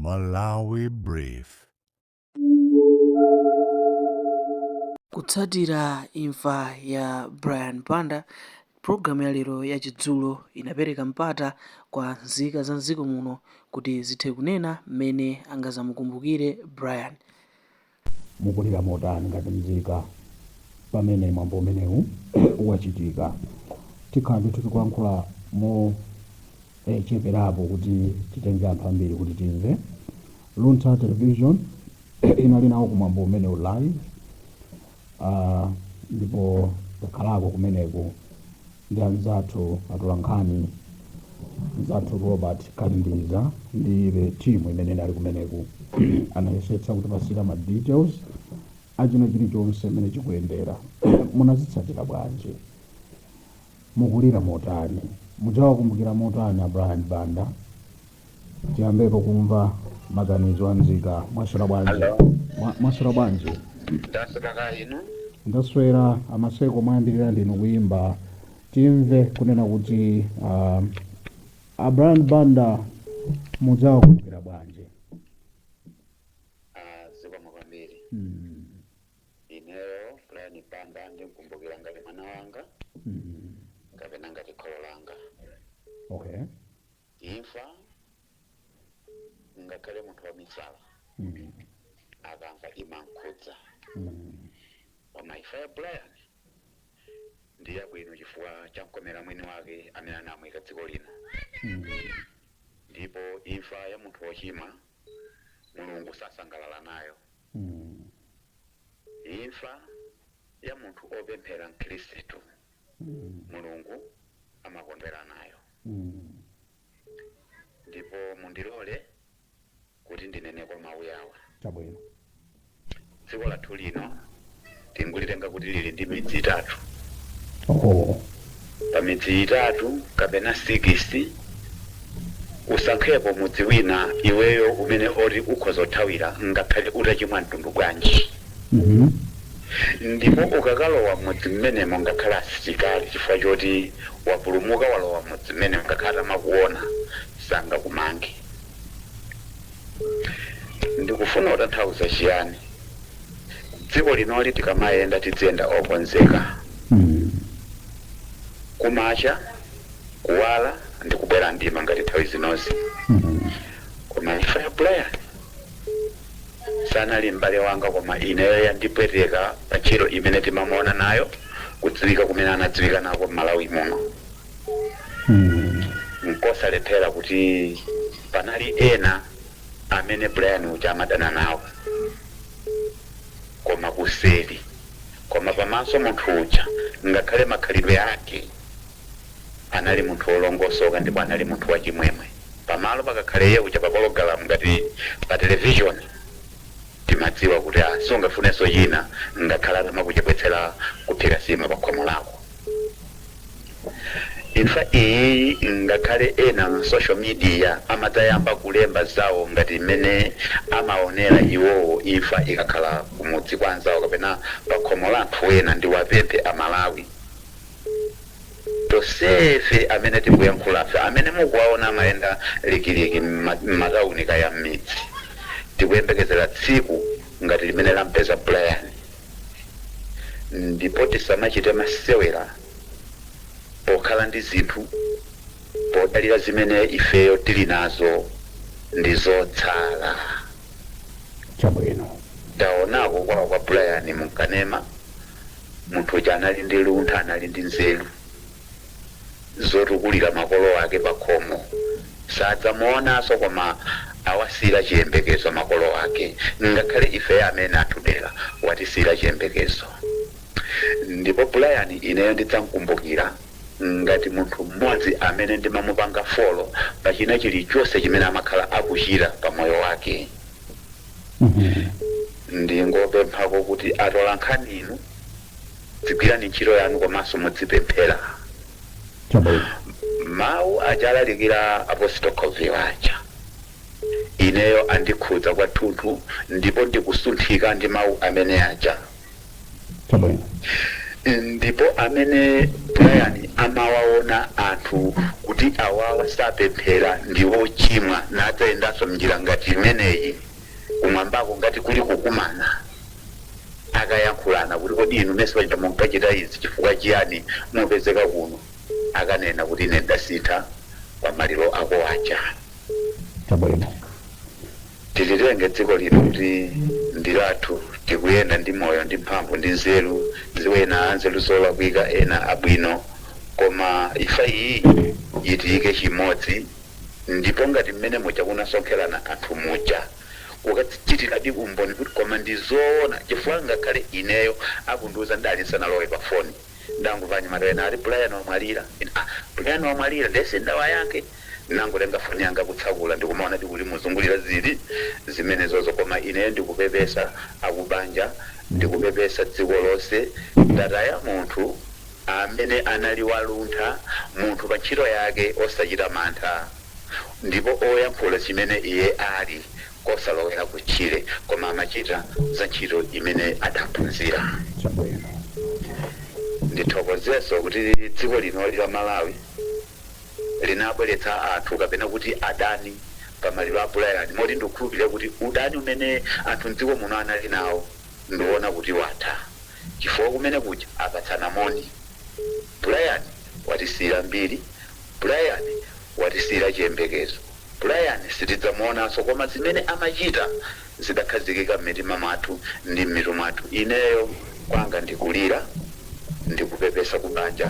Malawi Brief. Kutsatira imfa ya Brian Banda, programu ya lero ya chidzulo inapereka mpata kwa nzika za mdziko muno kuti zithe kunena mmene angazamukumbukire Brian. Mukulira motani ngati mzika pamene mwambo umenewu wachitika. Tikhala tikuyankhula mo cheperapo kuti titenge anthu ambiri kuti timve. Luntha Television inali nawo kumwambo umenewu live, ndipo takhalako kumeneko ndi anzathu atolankhani, anzathu Robert Kalindiza ndi timu imene inali kumeneko anayesetsa kuti pasira ma details achino chilichonse mmene chikuyendera. Munazitsatira bwanji? Mukulira motani? Mujawakumbukira motani a Brian Banda? Tiyambepo kumva maganizo a nzika. Mwaswera bwanji? Mwaswera bwanji? Ndaswera amaseko mwayambirira ndinu kuyimba. Timve kunena kuti a Brian Banda mujawakumbukira bwanji? Ziko mwambiri. Ineyo Brian Banda ndimkumbukira ngati mwana wanga. Kapena ngati kholo langa. Okay. Imfa ngakhale munthu wa misala. Akamva imankhudza. Koma imfa ya Brian ndi yabwino chifukwa chamkomera mwini wake amene anamuyika dziko lino. Ndipo imfa ya munthu wochimwa Mulungu sasangalala nayo. Imfa ya munthu opemphera Mkhristu Mulungu amakondwera nayo. Ndipo mundilole kuti ndinene kwa mawu yawa. Chabwino. Dziko lathu lino tingulitenga kuti lili ndi midzi itatu. Pa midzi itatu kapena 6 usankhepo mudzi wina iweyo umene oti ukhoza kuthawira ngakhale utachimwa mtundu bwanji. Ndipo ukakalowa mudzi mmenemo ngakhale asilikali chifukwa choti wapulumuka walowa mudzi mmene ngakhale amakuona sangakumange. Ndikufuna kutanthauza chiyani? Dziko linoli tikamayenda tiziyenda okonzeka. Kumacha, kuwala ndi kubwera ndima ngati nthawi zinozi. Koma imfa ya Brian sanali m'bale wanga, koma ineyo yandipweteka pa ntchito imene timamuona nayo kudziwika kumene anadziwika nako Malawi muno. Nkosalephera kuti panali ena amene Brian uja amadana nawo koma kuseri, koma pamaso munthu uja ngakhale makhalidwe ake anali munthu wolongosoka ndipo anali munthu wachimwemwe. Pamalo pakakhale iye uja pa pologalamu ngati pa television timadziwa kuti sungafunenso china ngakhale atamakuchepetsera kuphika sima pa khomo lako. Imfa iyi ngakhale ena mu social media amatayamba kulemba zawo ngati mmene amaonera iwowo imfa ikakhala kumudzi kwa anzawo kapena pa khomo la anthu ena ndi wapemphe a Malawi. Tosefe amene tikuyankhulafe amene mukuwaona amayenda likiliki m'matawuni kaya m'midzi tikuyembekezera tsiku ngati limene lampeza Brian. Ndipo tisamachite masewera pokhala ndi zinthu podalira zimene ifeyo tili nazo ndi zotsala. Chabwino. Taonako kwa Brian munkanema munthu uja anali ndi luntha, anali ndi nzeru zotukulira makolo ake pa khomo. Sadzamuonanso koma awasira chiyembekezo makolo ake ngakhale ife amene atudera watisira chiyembekezo. Ndipo Brian ineyo ndidzamkumbukira ngati munthu mmodzi amene ndimamupanga folo pachina chilichonse chimene amakhala akuchita pa moyo wake. Ndingopemphako kuti atolankhani inu dzigwirani ntchito yanu komanso mudzipemphera. Mawu ajalalikira Apostle Covey waja ineyo andikhudza kwathunthu ndipo ndikusunthika ndi mawu amene aja. Ndipo amene Brian amawaona anthu kuti awawa sapemphera ndiwo chimwa nadzayendanso mnjira ngati imeneyi kumwambako ngati kuli kukumana akayankhulana kuti kodi inu mese pachita munkachita izi chifukwa chiyani mupezeka kuno, akanena kuti ine ndasitha pa maliro ako aja. Chabwino. Tilitenge dziko lino kuti ndilathu tikuyenda ndi moyo ndi mphamvu ndi nzeru, ziwena anzeru zolakwika ena abwino, koma ifa iyi yitiyike chimodzi, ndipo ngati mmene muja kunasonkherana anthu muja ukachitiradi umboni kuti koma ndizoona chifukwa ngakhale ineyo akundiuza ndali nsanalowe pa foni ndangupanya matena ali Brian wamwalira, Brian wamwalira ndese ndawa yake nangolenga foni yanga kutsakula ndikumaona tikuli muzungulira zili zimenezozo, koma ineyo ndikupepesa akubanja, ndikupepesa dziko lonse data ya munthu amene anali waluntha munthu pa ntchito yake osachita mantha, ndipo oyankhula chimene iye ali kosalowera kutchire koma amachita za ntchito imene adaphunzira. Ndithokozeso kuti dziko lino la Malawi linabweretsa anthu kapena kuti adani pamaliro a Brian, moti ndikukhulupirira kuti udani umene anthu mdziko muno anali nawo ndiwona kuti watha, chifukwa kumene kuja apatsana moni. Brian watisiyira mbiri, Brian watisiyira chiyembekezo, Brian sitidzamuonanso koma zimene amachita zidakhazikika m'mitima mwathu ndi m'mitu mwathu. Ineyo kwanga ndikulira ndikupepesa kubanja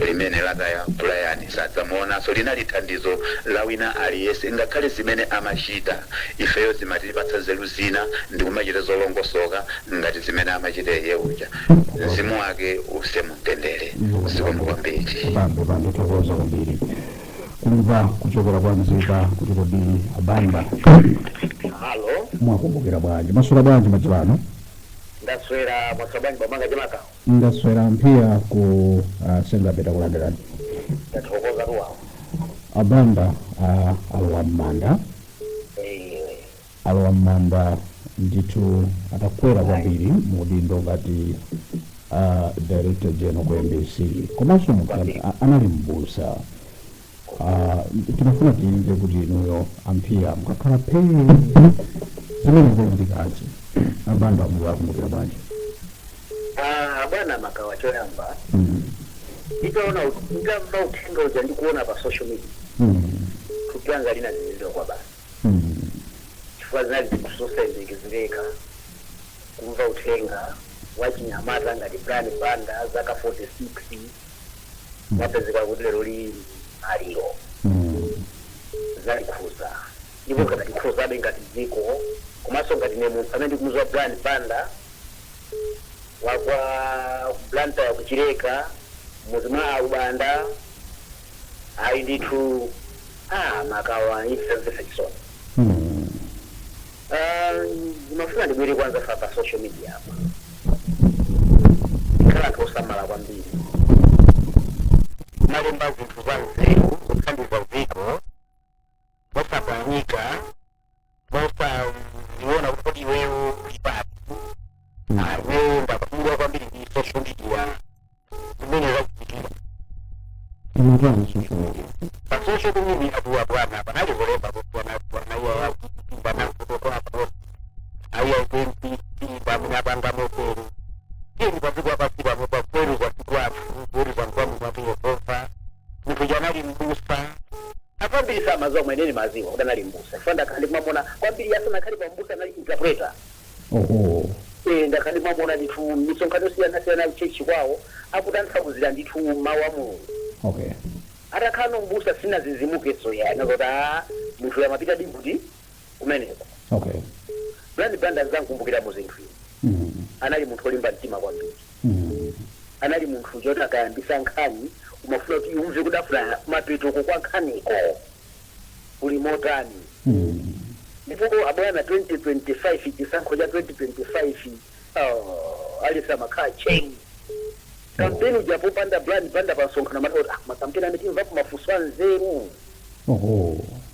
limene lataya Brian sadzamuonanso, linali thandizo la wina aliyense, ngakhale zimene amachita ifeyo zimatipatsa nzeru zina ndikumachita zolongosoka ngati zimene amachita iye uja. Mzimu wake use mumtendere. Zikomo kwambiri. Bambo tokoza kwambiri. Kumva kuchokera kwa Nzika kuti kodi Banda. Halo. Mwakumbukira bwanji? Maswera bwanji machibano? Ndaswera masabani bamanga jamaka. Ndaswera mpia ku senga peta kulandelani. Ndatokoza ruwa. Abanda alwamanda. Alwamanda nditu atakwera kwambiri mudindo ngati Director General kwa MBC. Komanso anali mbusa. Tunafuna tiinze kuti inuyo ampia mkakhala peni zimene zikumbikazi. Abanda mwakumbukira bwanji? Bwana makawa choyamba. Itaona uthenga uja ndikuona pa social media. Kukianga lina zilizio kwa basi. Chifukwa zinali kusosenzekezeka kumva uthenga wachinyamata ngati Brian Banda zaka 46 wapezeka kuti lero li aliro zalikhuza ndipo ngati khuza abe ngati dziko komanso ngati nemu amene ndikumuzwa Brian Banda wakwa Blanta ya kuchireka muzima ubanda ayi ndithu makawa ifense chisoni. Mafuna ndibwere kwanza pa social media hapa. Kala kusamala kwambiri. Malemba zinthu zanzeru kuthandiza dziko bosapanyika bosaziona kuti wewe ulipati wewe ndakufungua kwambiri ndi social media zimene zakufikira Inatwana social media. pa social media abuwa bwana panali kulemba bwana iwa bwana kutoka hapo aiya kwenti bwana banga mokero ili kwa sababu hapa kwa kwa kweli kwa kweli kwa kwa mkujanali mbusa afambiri sama zo mwenene maziwa udanali mbusa fanda kandi mwamona kwambiri yasana kali pa mbusa nali interpreter ndakandi mwamona nditu misonkhano siyana chechi kwawo akudanisa kuzira nditu mawamu atakano mbusa sina zizimuke soya nazota muthu yamapita dibuti kumeneko Brian Banda zankumbukira muzinthu anali munthu olimba mtima kwambiri anali munthu jota kayambisa nkhani umafuna kuti umve kudafuna mapetoko kwa nkhaniko uli motani ndipo abwana 2025 chisankho cha 2025 alisa makhaa cheni kampeni ujapo panda Brian Banda pasonkhana madota makampeni ametimva ku mafuso anzeru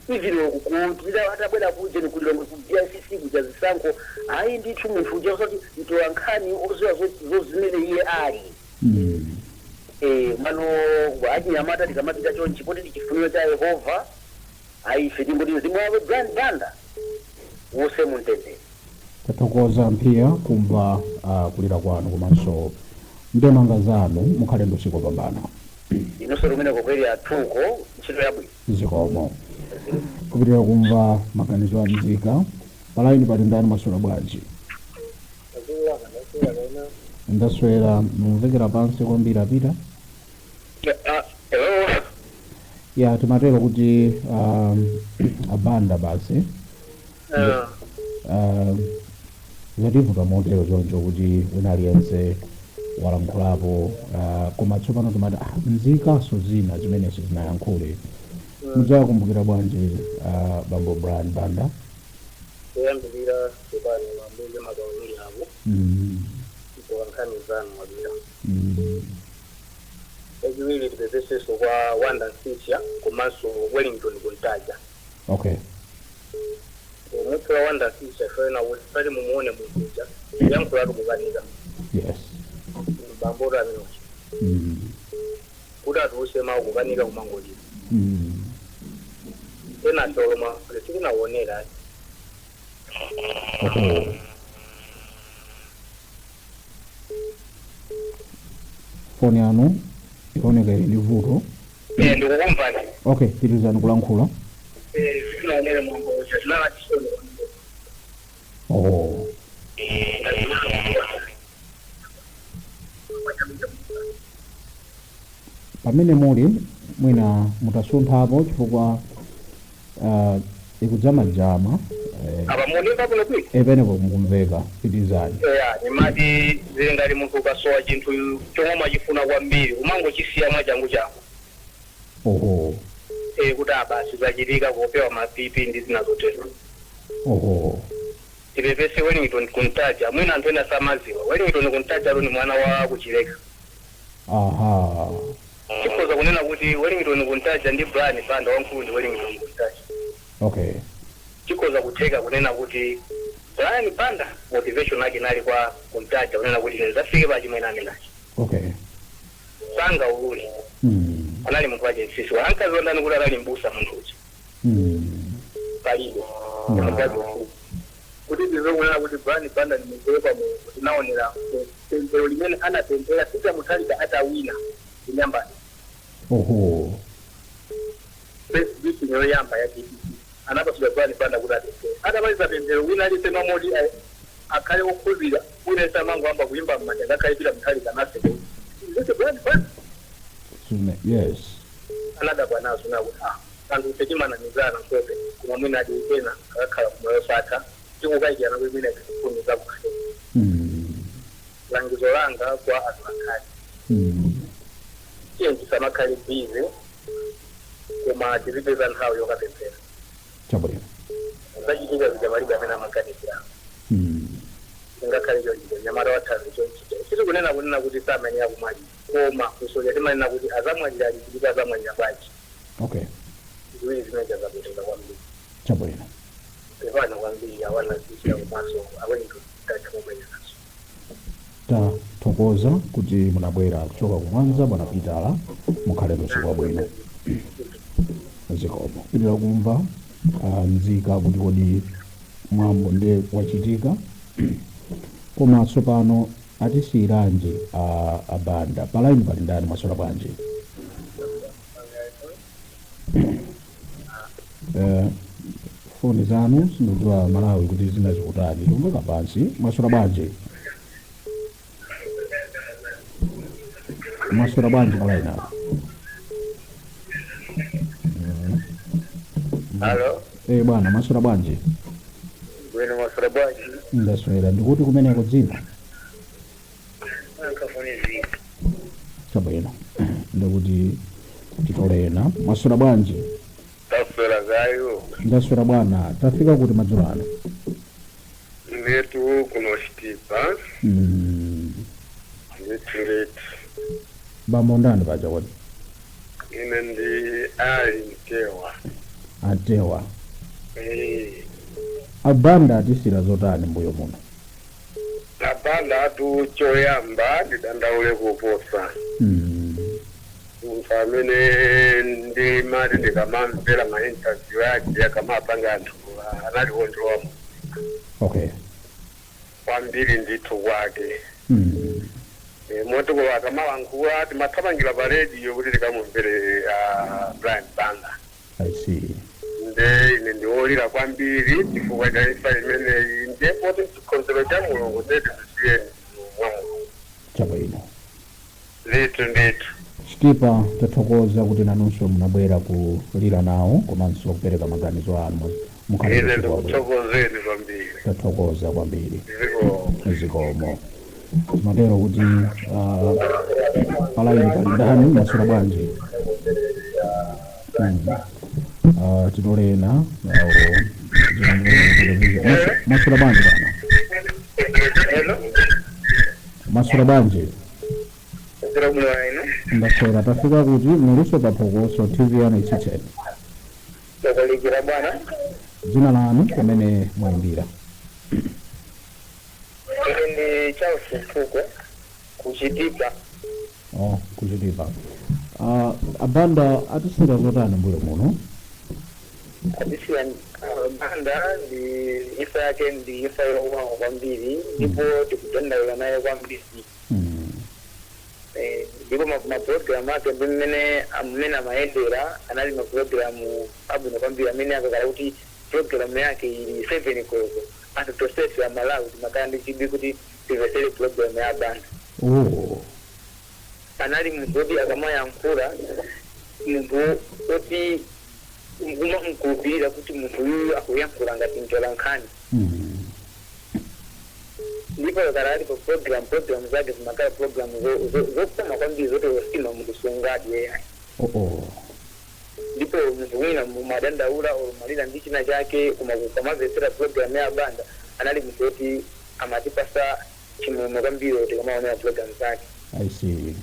ivilo kukuntira atabwera kuje nikulilongo kujia sisi kuja zisankho ayi ndithu munthu uja usati mtoa nkhani oziwa zozimene iye ali mano waje achinyamata tikamapita chonchi poti tichifuniro cha Yehova aife timboti mzimu wawe Brian Banda wose muntendere. Tathokoza mpia kumva kulira kwanu komanso ndemanga zanu mukhale ndi usiku wopambana. Inonso lumene kokweri athuko ntchito yabwino. Zikomo. Kupitira kumva maganizo a Nzika palaini pali ndani maswera bwanji. Ndaswera mumvekera pansi kwambiri apita. Hello. Ya timatero kuti abanda basi zativuta motero choncho kuti wina aliyense walankhulapo koma tsopano timati Nzikaso zina zimenezi zinayankhule. Mudzakumbukira bwanji bambo Brian Banda? Kuyambirira kubani wambuze magauni yabo kwa nkanizana wabira eziwili tipepeseso kwa Wanda Nsisya komanso Wellington kuntaja. Okay. Omuntu wa Wanda Nsisya fena wali mumuone munkuja yankula kuganira. Yes. Bambora mino kuda tuusema kuganira kumangoli tena soloma lekina wonera. Okay. Foni yanu ioneka ili vuto. Ndikukumva. Okay, tirizani kulankhula. Sinaonera mambo sala tisoni. Oh. Pamene muli mwina mutasunthapo chifukwa ikudzamajama abamulimba kuno kwi epenepo mukumveka pitizani. Nimati zilingali muntu ukasowa chinthu chomwe mwachifuna kwambiri umango chisiya mwachangu chako. Oho. Kuti abasi zachitika kupewa mapipi ndi zinazotero. Oho. Tipepese Wellington kuntaja mwina anthu ena samaziwa Wellington kuntaja ni mwana wa kuchileka. Aha. Chikoza kunena kuti Wellington kuntaja ndi Brian Banda wankulu ndi Wellington kuntaja. Okay. Chikoza kuteka kunena kuti Brian Banda motivation yake nali kwa kuntaja kunena kuti nzafike pachimwena amenachi. Okay. Sanga uli. Anali muntu waje sisi wankazonda nikuti anali mbusa muntu uchi. Palido. Kuti ndizokuona kuti Brian Banda ni mzepa kuti naonera tembero limene anatembera sija mutalika hata wina kunyamba. Oho. Facebook nyo yamba ya DPC. Anapa sija Brian Banda kuti atembera. Hata maliza tembero wina alisema modi akale okuzira unesa mangu amba kuimba mmanja akaibira mutalika nase. Ndike Brian Banda. Yes. Another bwana asuna kuti kantu tekimana mizana sote kuma mwina adikena akakhala kumwesata tikukaijana kwimina kufuniza kukhale. Langizo langa kwa atwakali. Chenji samakali bize kuma tiribe nthawi yokapempera. Chabwino. Zachitika zijamaliga mena makanisa. Ngakhale chonje nyamara wathanzi chonje. Sisi kunena kuti samene yakumali. Koma kusoja timanena kuti azamwalira kuti azamwalira kwachi. Okay. Ziwiri zimene zabuteka kwambiri. Chabwino. Evana kwambiri awana sisi akumaso awentu tacha momenya naso. Tathokoza kuti munabwera kuchoka kumwanza bwana Pitala mukhale usiku wabwino. Zikomo. Pitira kumva Nzika kuti kodi mwambo nde wachitika koma tsopano atisiyiranje abanda palaini pali ndani maswera bwanji. Foni zanu sindidziwa Malawi kuti zinazikutani tumveka pansi maswera bwanji. Maswera bwanji palaini apo. Hello. Bwana maswera bwanji. Bwana maswera bwanji. Ndaswera ndikuti kumeneko dzina. Chabwino. Ndikuti titolena maswera bwanji. Taswera gayo. Ndaswera bwana tafika kuti madzulo ano. Netu kuno chitipa. Ndeti. Bambo ndani paja kodi. Ine ndi ali Mtewa. Atewa. Abanda atisira zotani mbuyo muno. Abanda atu choyamba ndidandaule kuposa. munthu amene ndimati ndikamamvera ma interview yake akamapanga anthu analiwo ndiwa okay kwambiri ndithu kwake moti ko akamalankhula timathamangira pa radio kuti tikamumvere Brian Banda. I see. Ine ndiwolira kwambiri chifukwa cha imfa imeneyi ndipo tichikhonzero cha mulungu tete tisiyeni mwamu chabwino ndithu Chitipa tathokoza kuti nanunso munabwera kulira nawo komanso kupereka maganizo anu ine ndikuthokozeni kwambiri tathokoza kwambiri zikomo matero kuti palaini palindani masura bwanji titolena masura bwanji bana masura bwanji ndaswera tafika kuti muliso paphokoso TV yanu ichicheni Tokolikira bwana. dzina lanu pamene mwayimbira Ine Charles Fuko kuchitipa. Kuchitipa. Abanda atisira zotani mbuyo muno? Adisira banda ndi ifa yake ndi ifa yowa kwambiri ndipo tikutenda nayo kwambiri. Ndipo maprogram ake mmene amene maendera anali maprogramu abwino kwambiri amene akakala kuti program yake ili 7 koko ati tosesi ya Malawi makandi chibi kuti tivesele program ya banda. Anali mzodi akamaya nkura mbu oti nguma mkubira kuti mtu huyu akuyankura ngati njolankhani. Ndipo karari kwa program zake zimakala program zokuma kwambiri zote wasima mkusungadi yeye. Ndipo mtu wina madanda ula malila ndichina chake kumavesera program ya banda anali mtu oti amatipasa chimume kwambiri oti kama wana program zake. I see.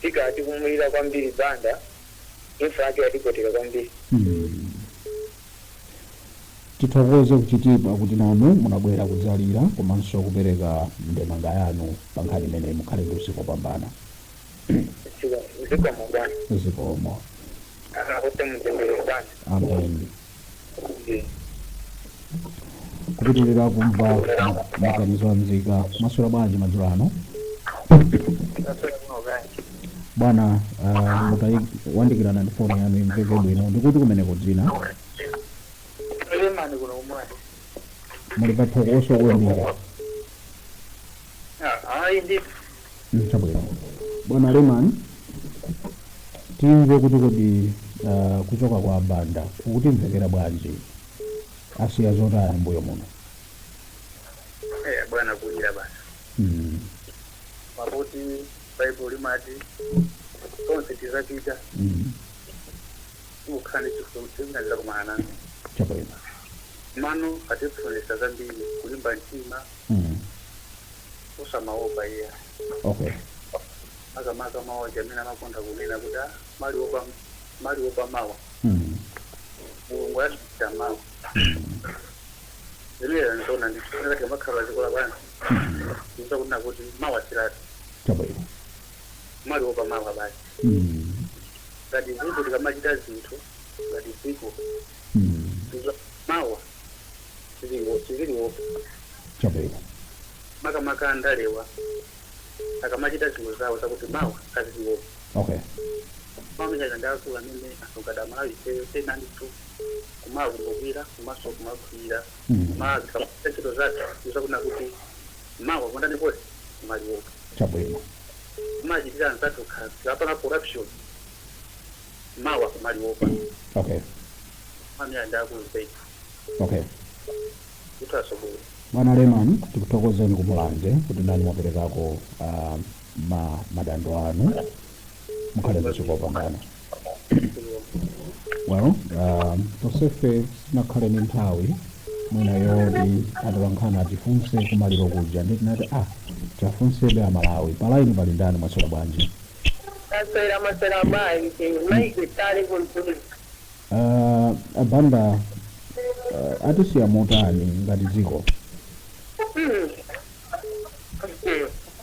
Tika ati kumulira kwambiri banda infa yake yatikotika kwambiri. Tithokoze kuchitipa kuti nanu munabwera kudzalira komanso kupereka ndemanga yanu pankhani imene mukhale ndi usiku wopambana. Zikomo. Amen. Kupitirira kumva maganizo amzika masura bwanji madzulo ano. Bwana wandikirana ndi foni yanu imveke bwino ndikuti kumeneko dzina muli paphokoso kwambiri. Chabwino bwana Leman timve kuti kodi kuchoka kwa banda kukutimvekera bwanji asiya zotani mbuyo muno. bwana kujira bana mabuti Bible limati tonse tizapita ukhani chifundzina za kumana chabwino mano atifundisa zambiri kulimba mtima usamaopa iya okay akamaka mawa jamina makonda kunena kuti mali opa mawa mulungu yasita mawa zilera ndona ndikufunira kuti makhala zikola bana ndikuza kunena kuti mawa sirati chabwino mali opa mawa basi ngati zinthu tikamachita zinthu ngati ziko mawa siziliwo chabwino makamaka andalewa akamachita zinthu zawo zakuti mawa aziliwo okay pamene ndakula amene asogada Malawi tena nditu kumawa kumbukira kumaso kumakwira mawa zikapachito zake zisakuna kuti mawa kundani poti maliwoka chabwino kumachitira nzatu kazi hapana corruption mawa kumaliwoka okay pamene ndakuzei okay utasobolo Bwana Leman tikuthokozeni kumulanje kuti ndani mwaperekako madando anu mukhale ndi usiku wopambana. Well, tosefe sinakhale ni nthawi mwina yoti atolankhana atifunse kumaliro kuja nditinati tifunse a Malawi palaini pali ndani maswera bwanji. Maswera bwanji maiki tali kuntuli. Abanda atisiya motani ngati dziko.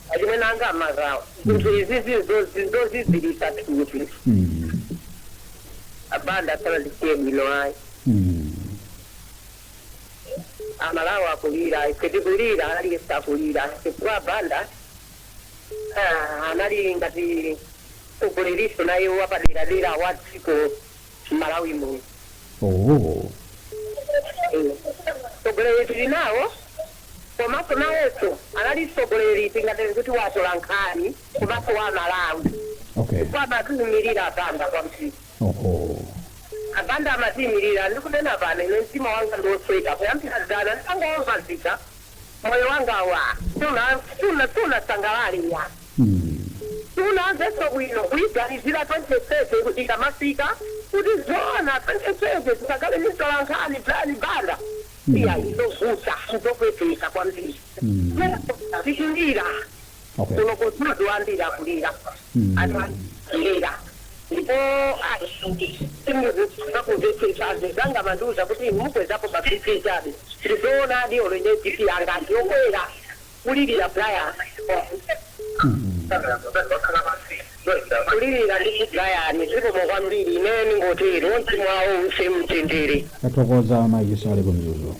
Ajimena manga mazao zizi zilisatuti abanda sana dikebilo ai amalawa akulira ikikulira ali stakulira kwa banda anali ngati kukuliriso nayo wapadira dira watiko Malawi mu sogoleri nawo komaso naweso anali sogoleri tingatezi kuti watolankhani komaso wa Malawi kwaba kumirira banda kwa msiki abanda amatimirira ndikunena pano ine mtima wanga ndosweka kuyambira dala ndangomva zita moyo wanga wa tuna sangalali ya tunaanzeso bwino kuyiganizira 27 kuti ikamafika kuti zona 27 tikagale nitolankhani plani banda iya izovuta izokweteka kwambiri tichindira kunokozima tiwandira kulira atwalira ndipo akuzanga manduza kuti mukwezapo bafisichabe tizoona ndiyo lwenye tiki yanga yokwera kulirira Brian kulirira ndi Brian ndipo mokwambiri ineni ngotero ntimwawo usemtendere Katokoza maisha ali kumzuzu.